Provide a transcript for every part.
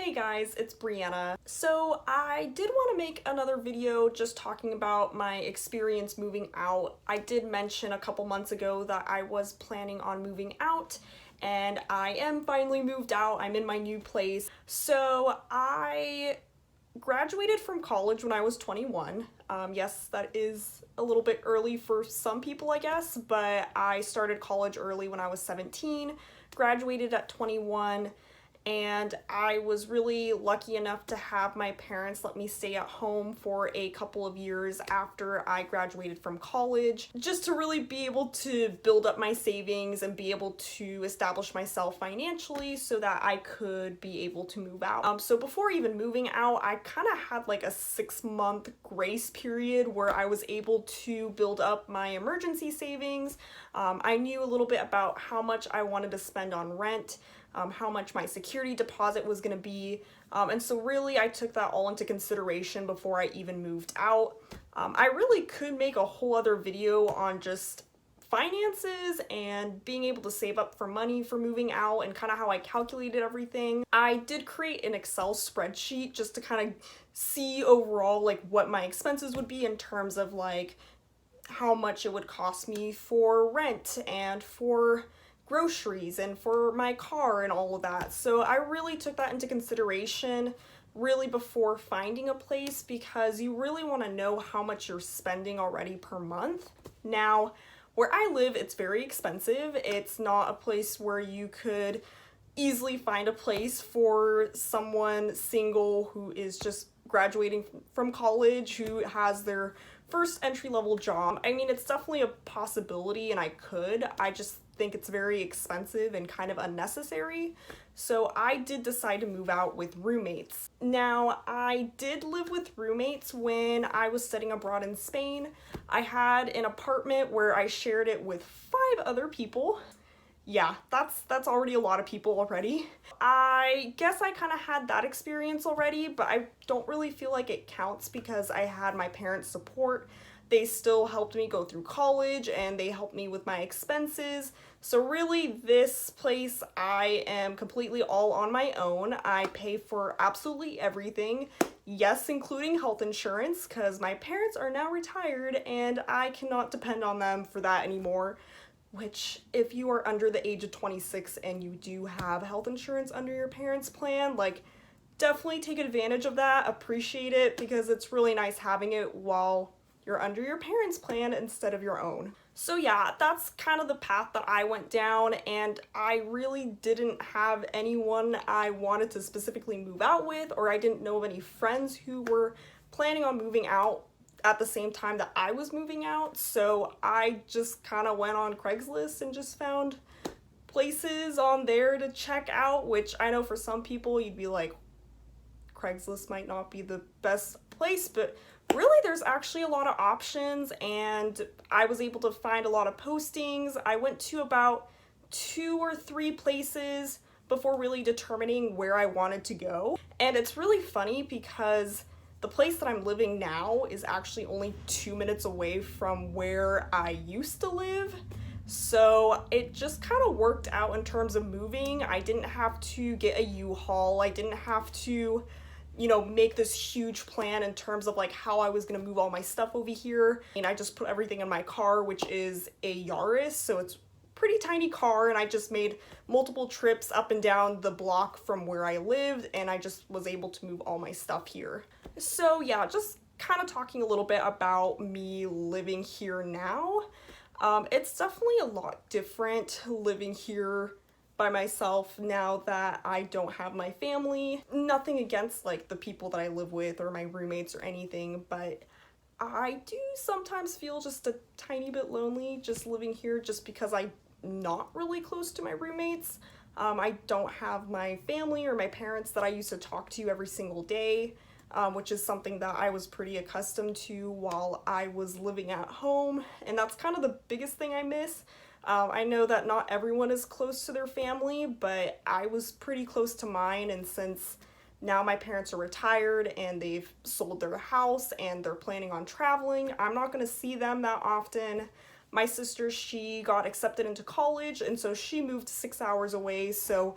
Hey guys, it's Brianna. So I did want to make another video just talking about my experience moving out. I did mention a couple months ago that I was planning on moving out, and I am finally moved out. I'm in my new place. So I graduated from college when I was 21. Yes, that is a little bit early for some people, I guess, but I started college early when I was 17, graduated at 21, and I was really lucky enough to have my parents let me stay at home for a couple of years after I graduated from college, just to really be able to build up my savings and be able to establish myself financially so that I could be able to move out. So before even moving out, I kind of had like a 6-month grace period where I was able to build up my emergency savings. I knew a little bit about how much I wanted to spend on rent, how much my security deposit was going to be, and so really I took that all into consideration before I even moved out. I really could make a whole other video on just finances and being able to save up for money for moving out and kind of how I calculated everything. I did create an Excel spreadsheet just to kind of see overall like what my expenses would be in terms of like how much it would cost me for rent and for groceries and for my car and all of that. So I really took that into consideration really before finding a place, because you really want to know how much you're spending already per month. Now, where I live, it's very expensive. It's not a place where you could easily find a place for someone single who is just graduating from college, who has their first entry-level job. I mean, it's definitely a possibility and I just think it's very expensive and kind of unnecessary. So I did decide to move out with roommates. Now, I did live with roommates when I was studying abroad in Spain. I had an apartment where I shared it with 5 other people. Yeah, that's already a lot of people already. I guess I kind of had that experience already, but I don't really feel like it counts because I had my parents' support. They still helped me go through college and they helped me with my expenses. So really, this place, I am completely all on my own. I pay for absolutely everything. Yes, including health insurance, because my parents are now retired and I cannot depend on them for that anymore. Which, if you are under the age of 26 and you do have health insurance under your parents' plan, like, definitely take advantage of that, appreciate it, because it's really nice having it while you're under your parents' plan instead of your own. So yeah, that's kind of the path that I went down, and I really didn't have anyone I wanted to specifically move out with, or I didn't know of any friends who were planning on moving out at the same time that I was moving out. So I just kind of went on Craigslist and just found places on there to check out, which I know for some people you'd be like, Craigslist might not be the best place, but really there's actually a lot of options, and I was able to find a lot of postings. I went to about 2 or 3 places before really determining where I wanted to go. And it's really funny because the place that I'm living now is actually only 2 minutes away from where I used to live. So it just kind of worked out in terms of moving. I didn't have to get a U-Haul. I didn't have to, make this huge plan in terms of like how I was going to move all my stuff over here. And I just put everything in my car, which is a Yaris. So it's pretty tiny car, and I just made multiple trips up and down the block from where I lived, and I just was able to move all my stuff here. So yeah, just kind of talking a little bit about me living here now. It's definitely a lot different living here by myself now that I don't have my family. Nothing against like the people that I live with or my roommates or anything, but I do sometimes feel just a tiny bit lonely just living here, just because I'm not really close to my roommates. I don't have my family or my parents that I used to talk to every single day, which is something that I was pretty accustomed to while I was living at home, and that's kind of the biggest thing I miss. I know that not everyone is close to their family, but I was pretty close to mine, and since now my parents are retired and they've sold their house and they're planning on traveling, I'm not going to see them that often. My sister, she got accepted into college, and so she moved 6 hours away, so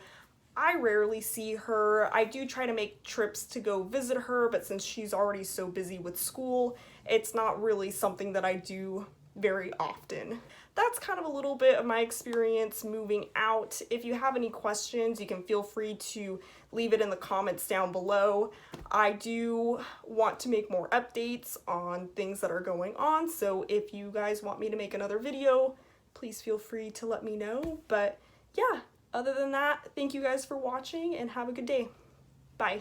I rarely see her. I do try to make trips to go visit her, but since she's already so busy with school, it's not really something that I do very often. That's kind of a little bit of my experience moving out. If you have any questions, you can feel free to leave it in the comments down below. I do want to make more updates on things that are going on, so if you guys want me to make another video, please feel free to let me know. But yeah, other than that, thank you guys for watching and have a good day. Bye.